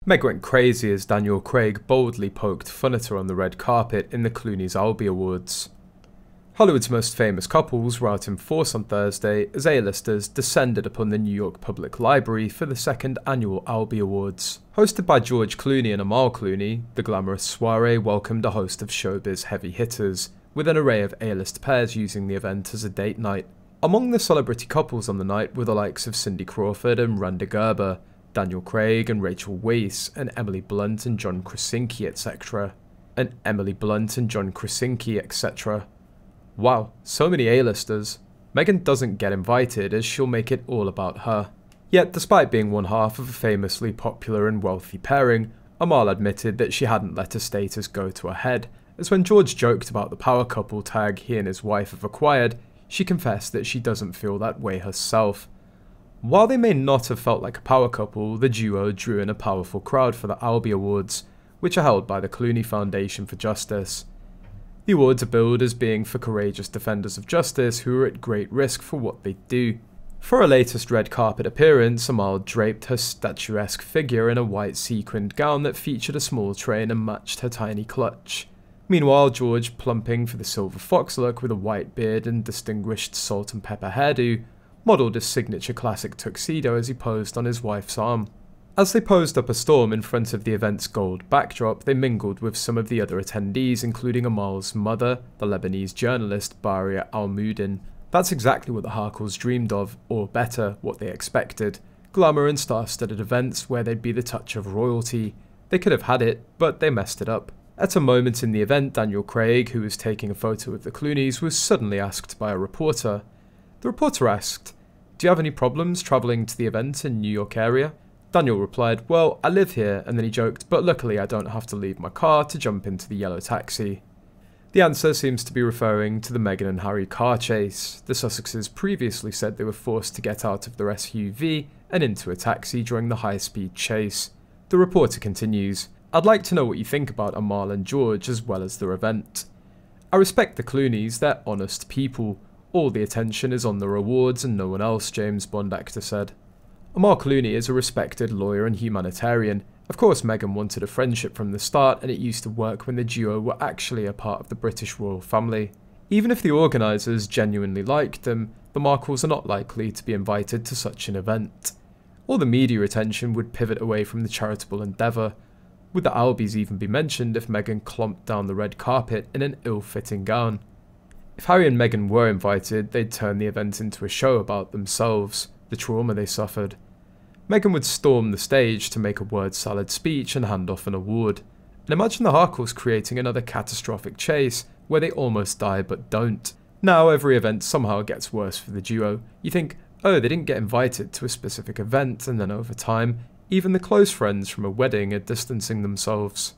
Meg went crazy as Daniel Craig boldly poked fun at her on the red carpet in the Clooneys Albie Awards. Hollywood's most famous couples were out in force on Thursday as A-listers descended upon the New York Public Library for the second annual Albie Awards. Hosted by George Clooney and Amal Clooney, the glamorous soiree welcomed a host of showbiz heavy hitters, with an array of A-list pairs using the event as a date night. Among the celebrity couples on the night were the likes of Cindy Crawford and Randa Gerber, Daniel Craig and Rachel Weisz, and Emily Blunt and John Krasinski, etc. Wow, so many A-listers. Meghan doesn't get invited as she'll make it all about her. Yet despite being one half of a famously popular and wealthy pairing, Amal admitted that she hadn't let her status go to her head, as when George joked about the power couple tag he and his wife have acquired, she confessed that she doesn't feel that way herself. While they may not have felt like a power couple, the duo drew in a powerful crowd for the Albie Awards, which are held by the Clooney Foundation for Justice. The awards are billed as being for courageous defenders of justice who are at great risk for what they do. For her latest red carpet appearance, Amal draped her statuesque figure in a white sequined gown that featured a small train and matched her tiny clutch. Meanwhile, George, plumping for the silver fox look with a white beard and distinguished salt and pepper hairdo, modelled his signature classic tuxedo as he posed on his wife's arm. As they posed up a storm in front of the event's gold backdrop, they mingled with some of the other attendees, including Amal's mother, the Lebanese journalist Baria Almudin. That's exactly what the Harkles dreamed of, or better, what they expected. Glamour and star-studded events where they'd be the touch of royalty. They could have had it, but they messed it up. At a moment in the event, Daniel Craig, who was taking a photo of the Clooneys, was suddenly asked by a reporter. The reporter asked, "Do you have any problems travelling to the event in New York area?" Daniel replied, "Well, I live here," and then he joked, "But luckily I don't have to leave my car to jump into the yellow taxi." The answer seems to be referring to the Meghan and Harry car chase. The Sussexes previously said they were forced to get out of their SUV and into a taxi during the high-speed chase. The reporter continues, "I'd like to know what you think about Amal and George as well as their event. I respect the Clooneys, they're honest people. All the attention is on their awards and no one else," James Bond actor said. Amal Clooney is a respected lawyer and humanitarian. Of course, Meghan wanted a friendship from the start, and it used to work when the duo were actually a part of the British royal family. Even if the organisers genuinely liked them, the Markles are not likely to be invited to such an event. All the media attention would pivot away from the charitable endeavour. Would the Albies even be mentioned if Meghan clomped down the red carpet in an ill-fitting gown? If Harry and Meghan were invited, they'd turn the event into a show about themselves, the trauma they suffered. Meghan would storm the stage to make a word-salad speech and hand off an award. And imagine the Harkles creating another catastrophic chase where they almost die but don't. Now every event somehow gets worse for the duo. You think, oh, they didn't get invited to a specific event, and then over time, even the close friends from a wedding are distancing themselves.